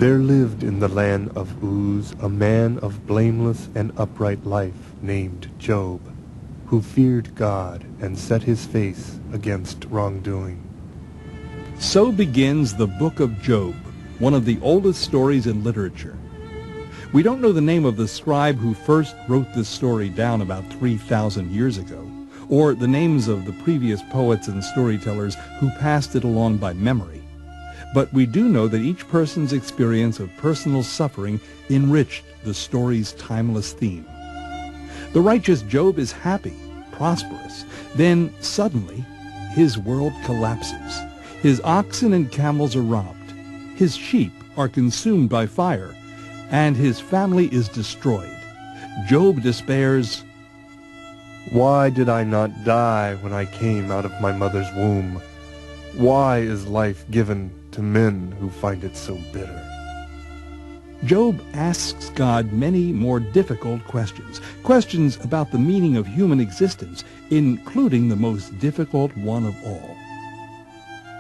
There lived in the land of Uz a man of blameless and upright life named Job, who feared God and set his face against wrongdoing. So begins the Book of Job, one of the oldest stories in literature. We don't know the name of the scribe who first wrote this story down about 3,000 years ago, or the names of the previous poets and storytellers who passed it along by memory. But we do know that each person's experience of personal suffering enriched the story's timeless theme. The righteous Job is happy, prosperous. Then, suddenly, his world collapses. His oxen and camels are robbed. His sheep are consumed by fire, and his family is destroyed. Job despairs, "Why did I not die when I came out of my mother's womb? Why is life given to men who find it so bitter?" Job asks God many more difficult questions, questions about the meaning of human existence, including the most difficult one of all.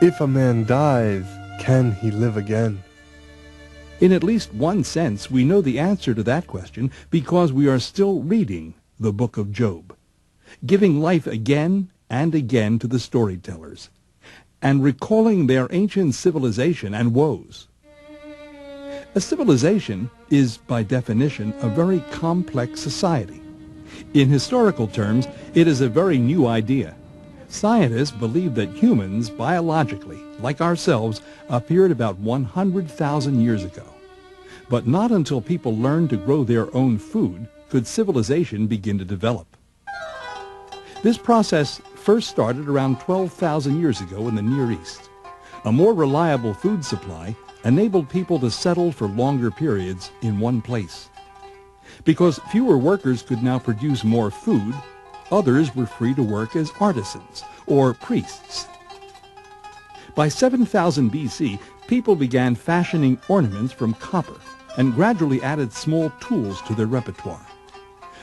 If a man dies, can he live again? In at least one sense, we know the answer to that question because we are still reading the book of Job, giving life again and again to the storytellers, and recalling their ancient civilization and woes. A civilization is, by definition, a very complex society. In historical terms, it is a very new idea. Scientists believe that humans, biologically, like ourselves, appeared about 100,000 years ago. But not until people learned to grow their own food could civilization begin to develop. This process first started around 12,000 years ago in the Near East. A more reliable food supply enabled people to settle for longer periods in one place. Because fewer workers could now produce more food, others were free to work as artisans or priests. By 7000 BC, people began fashioning ornaments from copper and gradually added small tools to their repertoire.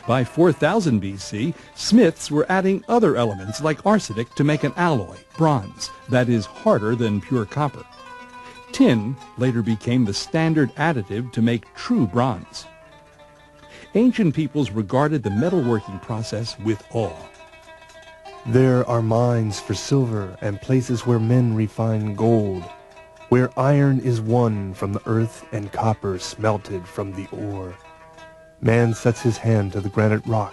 By 4000 BC, smiths were adding other elements like arsenic to make an alloy, bronze, that is harder than pure copper. Tin later became the standard additive to make true bronze. Ancient peoples regarded the metalworking process with awe. There are mines for silver and places where men refine gold, where iron is won from the earth and copper smelted from the ore. Man sets his hand to the granite rock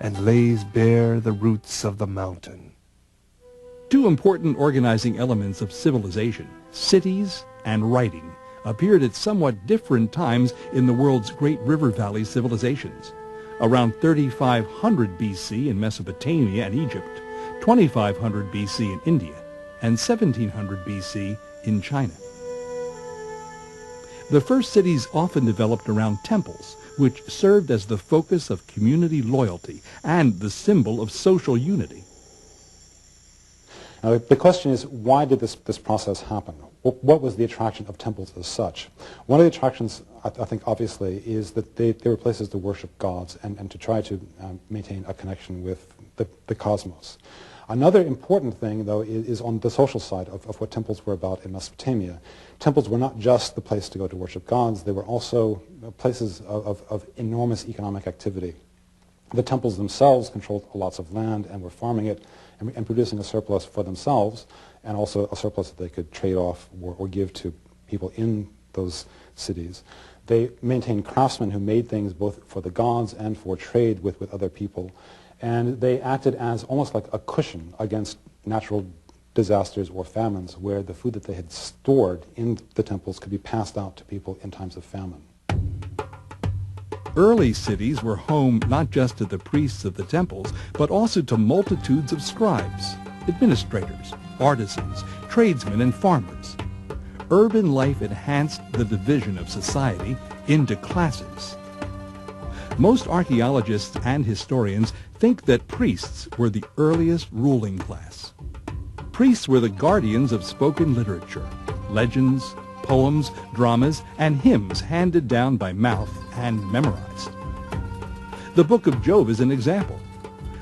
and lays bare the roots of the mountain. Two important organizing elements of civilization, cities and writing, appeared at somewhat different times in the world's great river valley civilizations. Around 3500 BC in Mesopotamia and Egypt, 2500 BC in India, and 1700 BC in China. The first cities often developed around temples, which served as the focus of community loyalty and the symbol of social unity. Now, the question is, why did this process happen? What was the attraction of temples as such? One of the attractions, I think, obviously, is that they were places to worship gods and to try to maintain a connection with the cosmos. Another important thing, though, is on the social side of what temples were about in Mesopotamia. Temples were not just the place to go to worship gods, they were also places of enormous economic activity. The temples themselves controlled lots of land and were farming it and producing a surplus for themselves, and also a surplus that they could trade off or give to people in those cities. They maintained craftsmen who made things both for the gods and for trade with other people. And they acted as almost like a cushion against natural disasters or famines, where the food that they had stored in the temples could be passed out to people in times of famine. Early cities were home not just to the priests of the temples, but also to multitudes of scribes, administrators, artisans, tradesmen, and farmers. Urban life enhanced the division of society into classes. Most archaeologists and historians think that priests were the earliest ruling class. Priests were the guardians of spoken literature, legends, poems, dramas, and hymns handed down by mouth and memorized. The Book of Job is an example.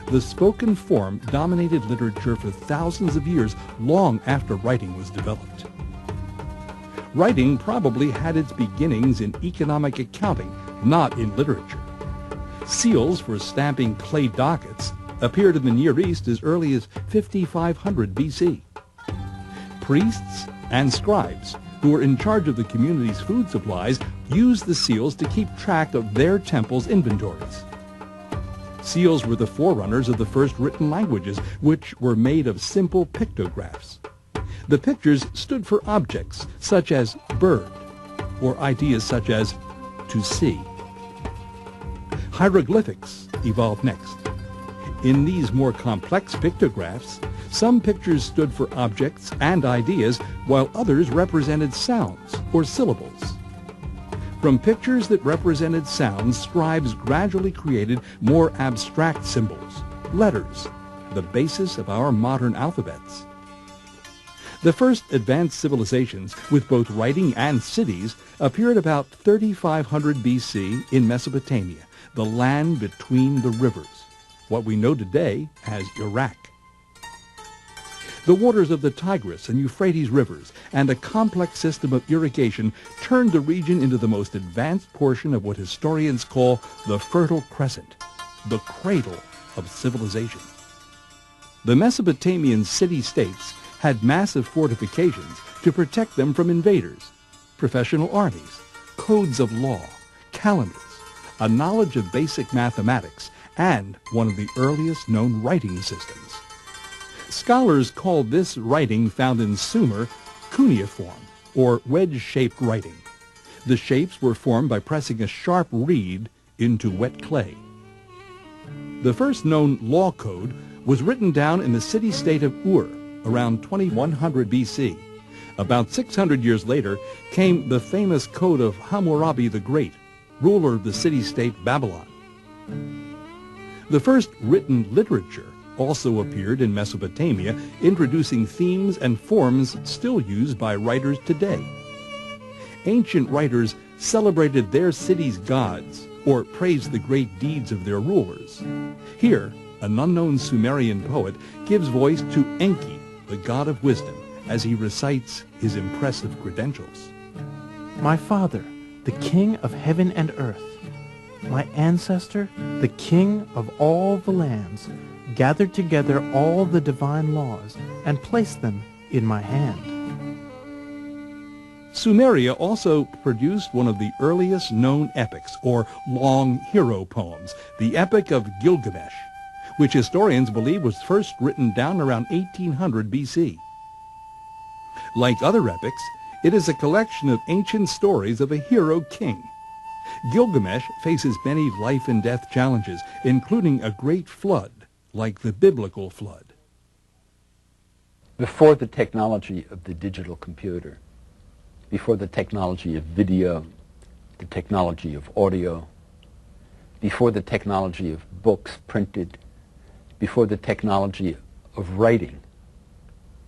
The spoken form dominated literature for thousands of years, long after writing was developed. Writing probably had its beginnings in economic accounting, not in literature. Seals for stamping clay dockets appeared in the Near East as early as 5500 BC. Priests and scribes, who were in charge of the community's food supplies, used the seals to keep track of their temple's inventories. Seals were the forerunners of the first written languages, which were made of simple pictographs. The pictures stood for objects such as bird, or ideas such as to see. Hieroglyphics evolved next. In these more complex pictographs, some pictures stood for objects and ideas, while others represented sounds or syllables. From pictures that represented sounds, scribes gradually created more abstract symbols, letters, the basis of our modern alphabets. The first advanced civilizations, with both writing and cities, appeared about 3500 BC in Mesopotamia, the land between the rivers, what we know today as Iraq. The waters of the Tigris and Euphrates rivers and a complex system of irrigation turned the region into the most advanced portion of what historians call the Fertile Crescent, the cradle of civilization. The Mesopotamian city-states had massive fortifications to protect them from invaders, professional armies, codes of law, calendars, a knowledge of basic mathematics, and one of the earliest known writing systems. Scholars call this writing found in Sumer cuneiform, or wedge-shaped writing. The shapes were formed by pressing a sharp reed into wet clay. The first known law code was written down in the city-state of Ur around 2100 BC. About 600 years later came the famous code of Hammurabi the Great, ruler of the city-state Babylon. The first written literature also appeared in Mesopotamia, introducing themes and forms still used by writers today. Ancient writers celebrated their city's gods or praised the great deeds of their rulers. Here, an unknown Sumerian poet gives voice to Enki, the god of wisdom, as he recites his impressive credentials. My father, the king of heaven and earth, my ancestor, the king of all the lands, gathered together all the divine laws and placed them in my hand. Sumeria also produced one of the earliest known epics, or long hero poems, the Epic of Gilgamesh, which historians believe was first written down around 1800 BC. Like other epics, it is a collection of ancient stories of a hero king. Gilgamesh faces many life and death challenges, including a great flood, like the biblical flood. Before the technology of the digital computer, before the technology of video, the technology of audio, before the technology of books printed, before the technology of writing,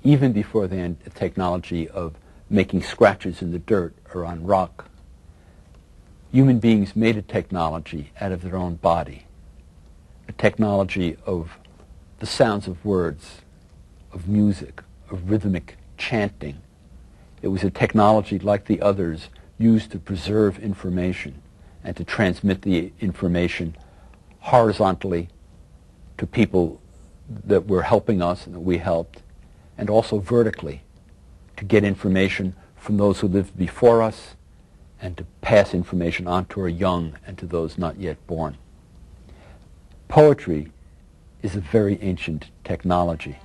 even before the technology of making scratches in the dirt or on rock, human beings made a technology out of their own body, a technology of the sounds of words, of music, of rhythmic chanting. It was a technology like the others used to preserve information and to transmit the information horizontally to people that were helping us and that we helped, and also vertically to get information from those who lived before us and to pass information on to our young and to those not yet born. Poetry is a very ancient technology.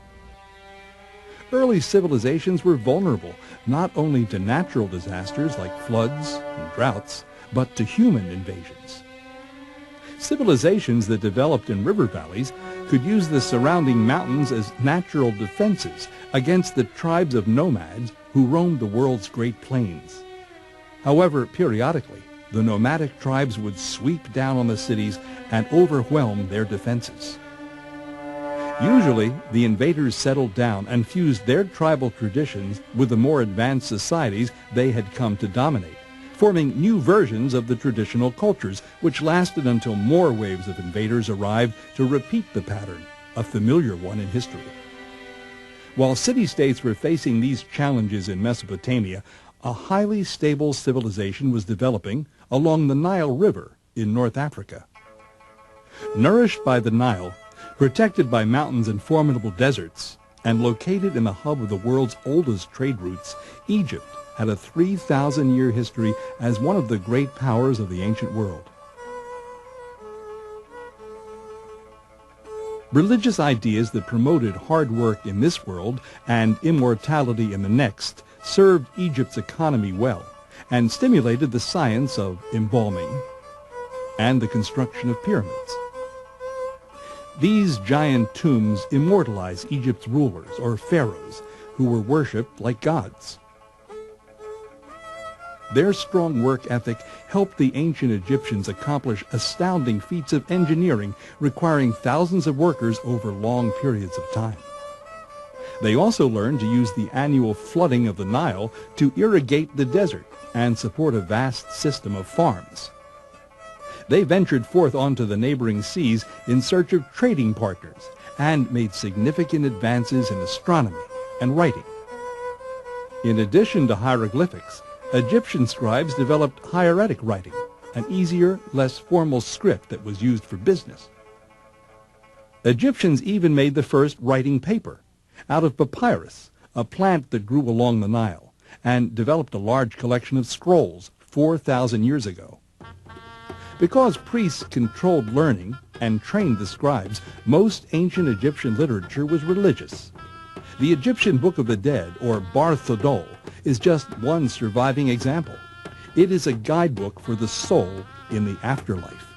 Early civilizations were vulnerable not only to natural disasters like floods and droughts, but to human invasions. Civilizations that developed in river valleys could use the surrounding mountains as natural defenses against the tribes of nomads who roamed the world's great plains. However, periodically, the nomadic tribes would sweep down on the cities and overwhelm their defenses. Usually, the invaders settled down and fused their tribal traditions with the more advanced societies they had come to dominate, forming new versions of the traditional cultures, which lasted until more waves of invaders arrived to repeat the pattern, a familiar one in history. While city-states were facing these challenges in Mesopotamia, a highly stable civilization was developing along the Nile River in North Africa. Nourished by the Nile, protected by mountains and formidable deserts, and located in the hub of the world's oldest trade routes, Egypt had a 3,000-year history as one of the great powers of the ancient world. Religious ideas that promoted hard work in this world and immortality in the next served Egypt's economy well and stimulated the science of embalming and the construction of pyramids. These giant tombs immortalize Egypt's rulers, or pharaohs, who were worshipped like gods. Their strong work ethic helped the ancient Egyptians accomplish astounding feats of engineering requiring thousands of workers over long periods of time. They also learned to use the annual flooding of the Nile to irrigate the desert and support a vast system of farms. They ventured forth onto the neighboring seas in search of trading partners and made significant advances in astronomy and writing. In addition to hieroglyphics, Egyptian scribes developed hieratic writing, an easier, less formal script that was used for business. Egyptians even made the first writing paper out of papyrus, a plant that grew along the Nile, and developed a large collection of scrolls 4,000 years ago. Because priests controlled learning and trained the scribes, most ancient Egyptian literature was religious. The Egyptian Book of the Dead, or Bar Thodol, is just one surviving example. It is a guidebook for the soul in the afterlife.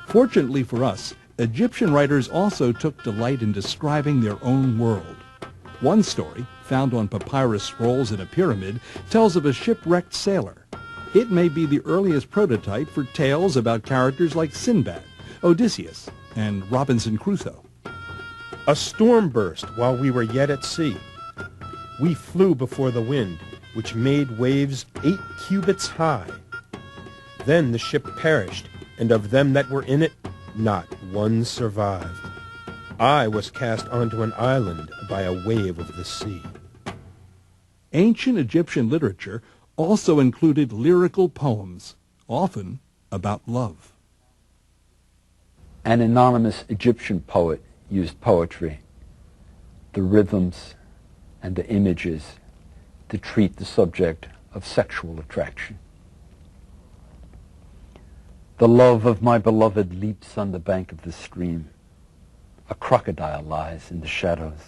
Fortunately for us, Egyptian writers also took delight in describing their own world. One story, found on papyrus scrolls in a pyramid, tells of a shipwrecked sailor. It may be the earliest prototype for tales about characters like Sinbad, Odysseus, and Robinson Crusoe. A storm burst while we were yet at sea. We flew before the wind, which made waves 8 cubits high. Then the ship perished, and of them that were in it, not one survived. I was cast onto an island by a wave of the sea. Ancient Egyptian literature also included lyrical poems, often about love. An anonymous Egyptian poet used poetry, the rhythms and the images, to treat the subject of sexual attraction. The love of my beloved leaps on the bank of the stream. A crocodile lies in the shadows.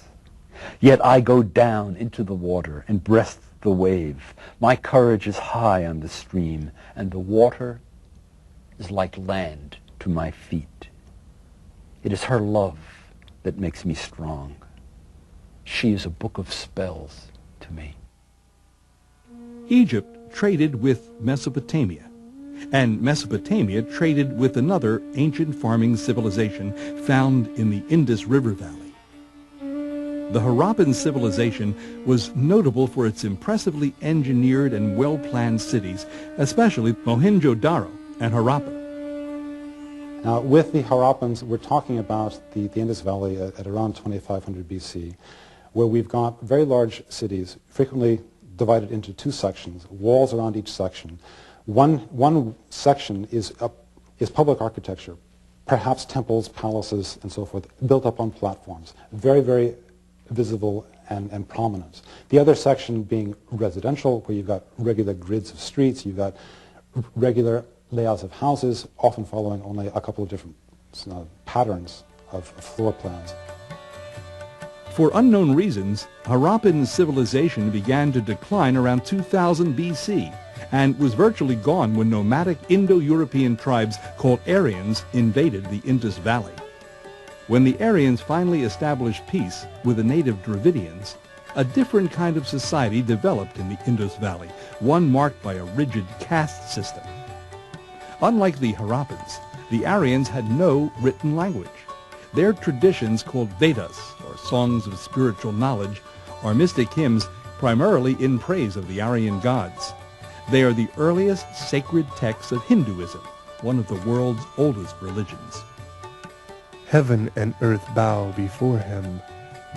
Yet I go down into the water and breast the wave. My courage is high on the stream, and the water is like land to my feet. It is her love that makes me strong. She is a book of spells to me. Egypt traded with Mesopotamia, and Mesopotamia traded with another ancient farming civilization found in the Indus River Valley. The Harappan civilization was notable for its impressively engineered and well-planned cities, especially Mohenjo-Daro and Harappa. Now, with the Harappans, we're talking about the Indus Valley at around 2500 BC, where we've got very large cities, frequently divided into 2 sections, walls around each section. One section is public architecture, perhaps temples, palaces, and so forth, built up on platforms, very, very visible and prominent. The other section being residential, where you've got regular grids of streets, you've got regular layouts of houses, often following only a couple of different patterns of floor plans. For unknown reasons, Harappan civilization began to decline around 2000 BC and was virtually gone when nomadic Indo-European tribes called Aryans invaded the Indus Valley. When the Aryans finally established peace with the native Dravidians, a different kind of society developed in the Indus Valley, one marked by a rigid caste system. Unlike the Harappans, the Aryans had no written language. Their traditions, called Vedas, or songs of spiritual knowledge, are mystic hymns primarily in praise of the Aryan gods. They are the earliest sacred texts of Hinduism, one of the world's oldest religions. Heaven and earth bow before him.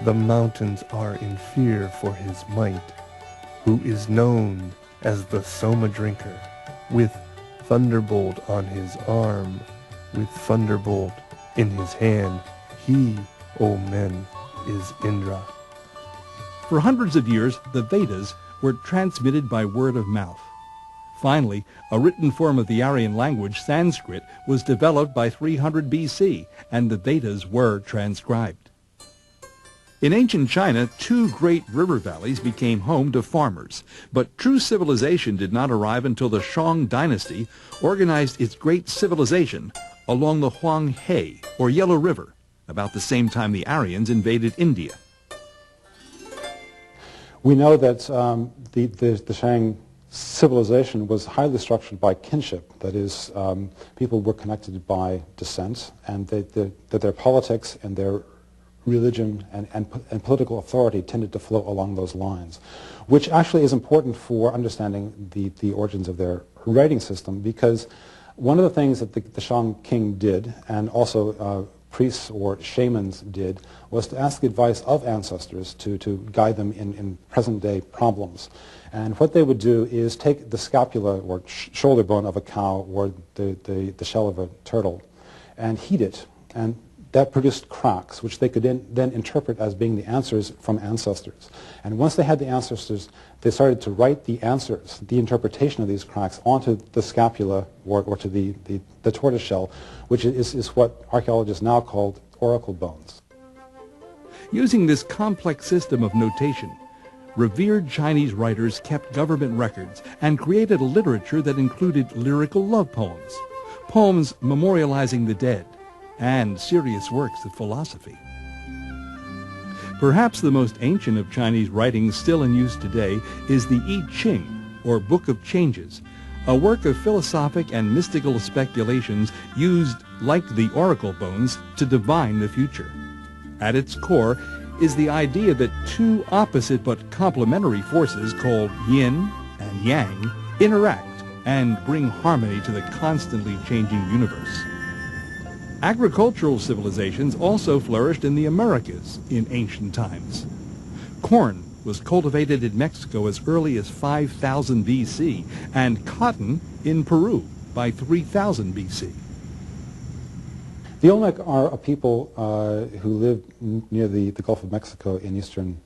The mountains are in fear for his might. who is known as the Soma Drinker, with thunderbolt on his arm, with thunderbolt in his hand. He, O men, is Indra. For hundreds of years, the Vedas were transmitted by word of mouth. Finally, a written form of the Aryan language, Sanskrit, was developed by 300 BC, and the Vedas were transcribed. In ancient China, two great river valleys became home to farmers, but true civilization did not arrive until the Shang dynasty organized its great civilization along the Huang He, or Yellow River, about the same time the Aryans invaded India. We know that the Shang civilization was highly structured by kinship. That is, people were connected by descent, and that their politics and their religion and political authority tended to flow along those lines, which actually is important for understanding the origins of their writing system, because one of the things that the Shang king did, and also priests or shamans did, was to ask the advice of ancestors to guide them in present-day problems. And what they would do is take the scapula or shoulder bone of a cow or the shell of a turtle and heat it, and that produced cracks, which they could then interpret as being the answers from ancestors. And once they had the ancestors, they started to write the answers, the interpretation of these cracks, onto the scapula or to the tortoise shell, which is what archaeologists now call oracle bones. Using this complex system of notation, revered Chinese writers kept government records and created a literature that included lyrical love poems, poems memorializing the dead, and serious works of philosophy. Perhaps the most ancient of Chinese writings still in use today is the I Ching, or Book of Changes, a work of philosophic and mystical speculations used, like the oracle bones, to divine the future. At its core is the idea that two opposite but complementary forces called yin and yang interact and bring harmony to the constantly changing universe. Agricultural civilizations also flourished in the Americas in ancient times. Corn was cultivated in Mexico as early as 5000 BC, and cotton in Peru by 3000 BC. The Olmec are a people who lived near the Gulf of Mexico in eastern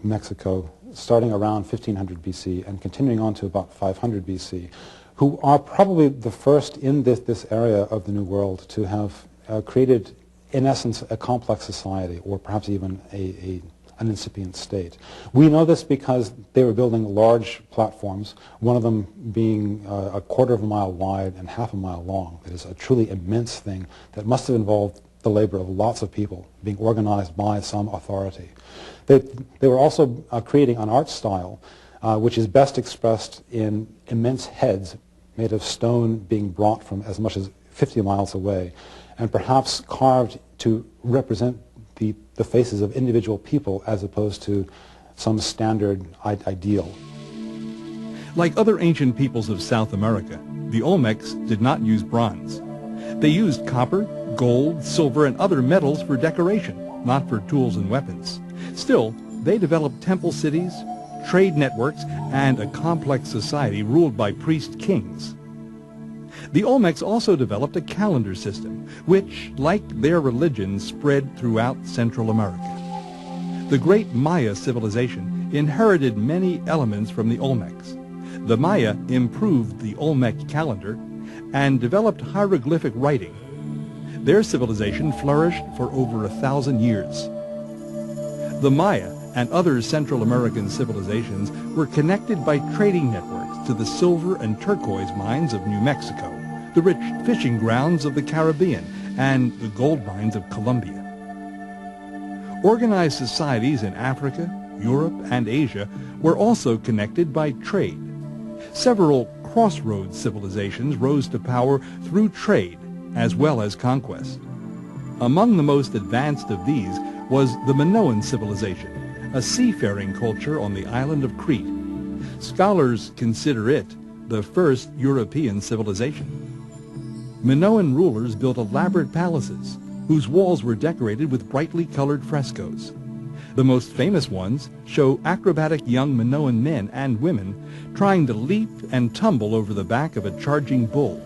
Mexico, starting around 1500 BC and continuing on to about 500 BC, who are probably the first in this area of the New World to have created, in essence, a complex society, or perhaps even an incipient state. We know this because they were building large platforms, one of them being a quarter of a mile wide and half a mile long. It is a truly immense thing that must have involved the labor of lots of people being organized by some authority. They were also creating an art style which is best expressed in immense heads made of stone being brought from as much as 50 miles away, and perhaps carved to represent the faces of individual people as opposed to some standard ideal. Like other ancient peoples of South America, the Olmecs did not use bronze. They used copper, gold, silver, and other metals for decoration, not for tools and weapons. Still, they developed temple cities, trade networks, and a complex society ruled by priest kings. The Olmecs also developed a calendar system, which, like their religion, spread throughout Central America. The great Maya civilization inherited many elements from the Olmecs. The Maya improved the Olmec calendar and developed hieroglyphic writing. Their civilization flourished for over 1,000 years. The Maya and other Central American civilizations were connected by trading networks to the silver and turquoise mines of New Mexico, the rich fishing grounds of the Caribbean, and the gold mines of Colombia. Organized societies in Africa, Europe, and Asia were also connected by trade. Several crossroads civilizations rose to power through trade as well as conquest. Among the most advanced of these was the Minoan civilization, a seafaring culture on the island of Crete. Scholars consider it the first European civilization. Minoan rulers built elaborate palaces, whose walls were decorated with brightly colored frescoes. The most famous ones show acrobatic young Minoan men and women trying to leap and tumble over the back of a charging bull.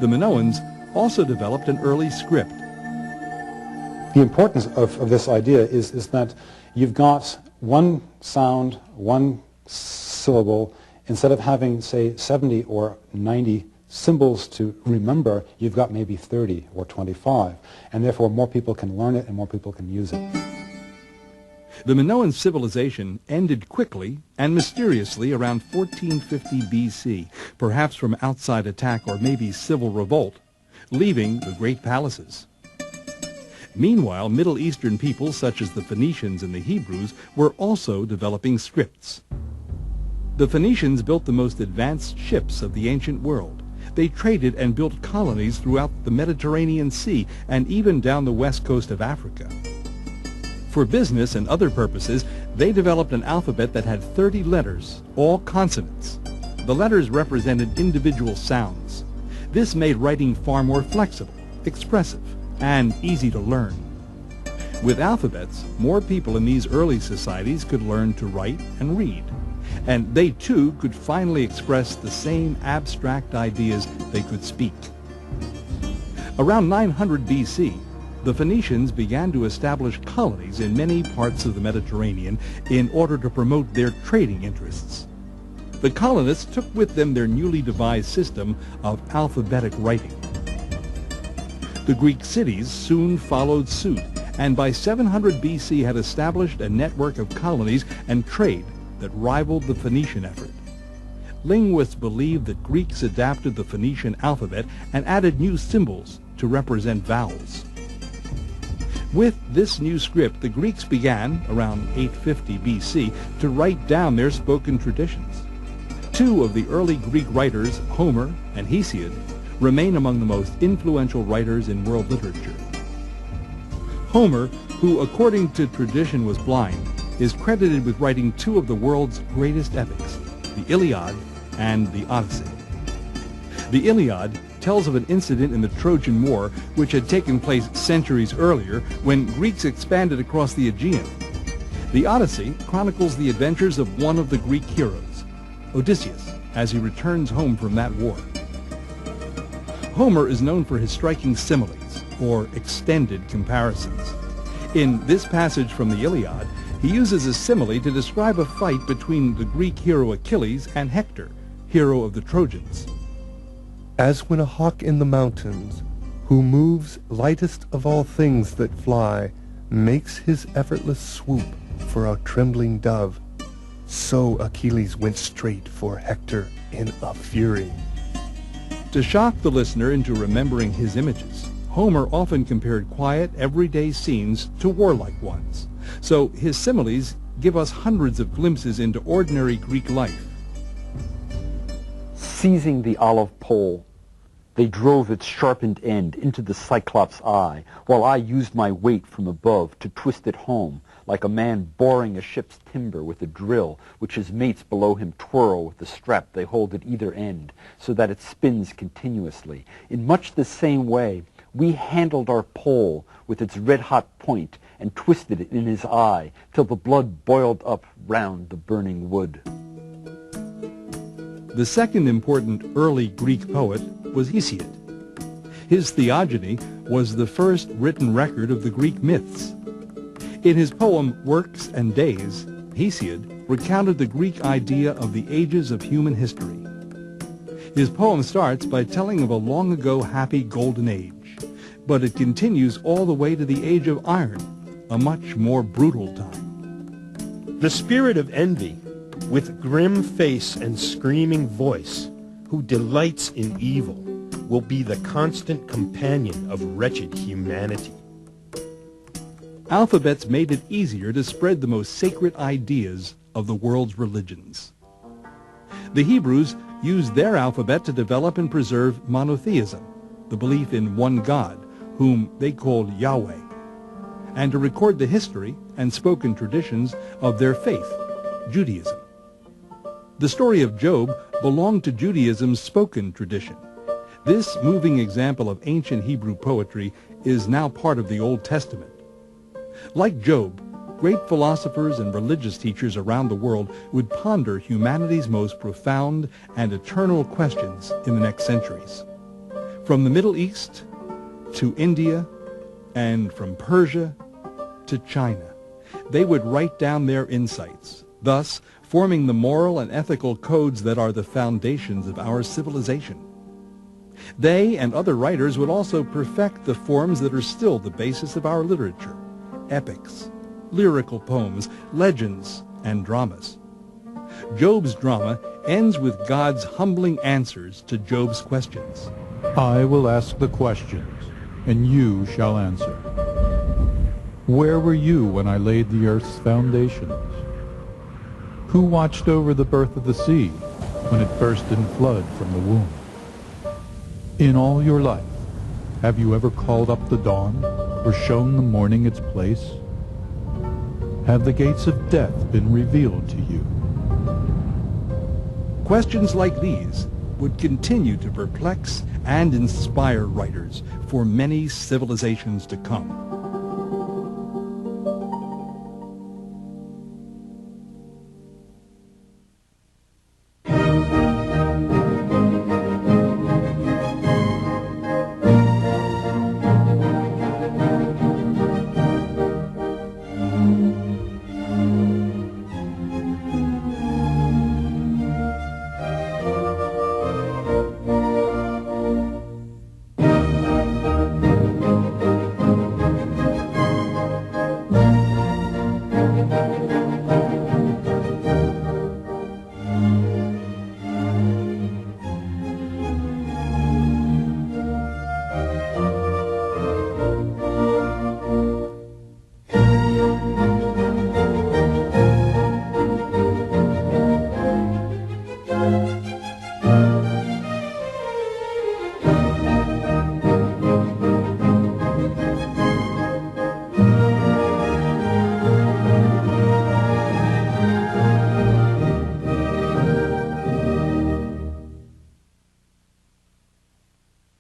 The Minoans also developed an early script. The importance of this idea is that you've got one sound, one syllable. Instead of having, say, 70 or 90 symbols to remember, you've got maybe 30 or 25. And therefore, more people can learn it and more people can use it. The Minoan civilization ended quickly and mysteriously around 1450 BC, perhaps from outside attack or maybe civil revolt, leaving the great palaces. Meanwhile, Middle Eastern peoples such as the Phoenicians and the Hebrews were also developing scripts. The Phoenicians built the most advanced ships of the ancient world. They traded and built colonies throughout the Mediterranean Sea and even down the west coast of Africa. For business and other purposes, they developed an alphabet that had 30 letters, all consonants. The letters represented individual sounds. This made writing far more flexible, expressive, and easy to learn. With alphabets, more people in these early societies could learn to write and read, and they too could finally express the same abstract ideas they could speak. Around 900 BC, the Phoenicians began to establish colonies in many parts of the Mediterranean in order to promote their trading interests. The colonists took with them their newly devised system of alphabetic writing. The Greek cities soon followed suit, and by 700 BC had established a network of colonies and trade that rivaled the Phoenician effort. Linguists believe that Greeks adapted the Phoenician alphabet and added new symbols to represent vowels. With this new script, the Greeks began, around 850 BC, to write down their spoken traditions. Two of the early Greek writers, Homer and Hesiod, remain among the most influential writers in world literature. Homer, who according to tradition was blind, is credited with writing two of the world's greatest epics, the Iliad and the Odyssey. The Iliad tells of an incident in the Trojan War which had taken place centuries earlier when Greeks expanded across the Aegean. The Odyssey chronicles the adventures of one of the Greek heroes, Odysseus, as he returns home from that war. Homer is known for his striking similes, or extended comparisons. In this passage from the Iliad, he uses a simile to describe a fight between the Greek hero Achilles and Hector, hero of the Trojans. As when a hawk in the mountains, who moves lightest of all things that fly, makes his effortless swoop for a trembling dove, so Achilles went straight for Hector in a fury. To shock the listener into remembering his images, Homer often compared quiet, everyday scenes to warlike ones. So his similes give us hundreds of glimpses into ordinary Greek life. Seizing the olive pole, they drove its sharpened end into the Cyclops' eye, while I used my weight from above to twist it home, like a man boring a ship's timber with a drill, which his mates below him twirl with the strap they hold at either end, so that it spins continuously. In much the same way, we handled our pole with its red-hot point and twisted it in his eye till the blood boiled up round the burning wood. The second important early Greek poet was Hesiod. His Theogony was the first written record of the Greek myths. In his poem Works and Days, Hesiod recounted the Greek idea of the ages of human history. His poem starts by telling of a long-ago happy golden age, but it continues all the way to the age of iron, a much more brutal time. The spirit of envy, with grim face and screaming voice, who delights in evil, will be the constant companion of wretched humanity. Alphabets made it easier to spread the most sacred ideas of the world's religions. The Hebrews used their alphabet to develop and preserve monotheism, the belief in one God, whom they called Yahweh, and to record the history and spoken traditions of their faith, Judaism. The story of Job belonged to Judaism's spoken tradition. This moving example of ancient Hebrew poetry is now part of the Old Testament. Like Job, great philosophers and religious teachers around the world would ponder humanity's most profound and eternal questions in the next centuries. From the Middle East to India, and from Persia to China, they would write down their insights, thus forming the moral and ethical codes that are the foundations of our civilization. They and other writers would also perfect the forms that are still the basis of our literature: epics, lyrical poems, legends, and dramas. Job's drama ends with God's humbling answers to Job's questions. I will ask the questions, and you shall answer. Where were you when I laid the earth's foundations? Who watched over the birth of the sea when it burst in flood from the womb? In all your life, have you ever called up the dawn or shown the morning its place? Have the gates of death been revealed to you? Questions like these would continue to perplex and inspire writers for many civilizations to come.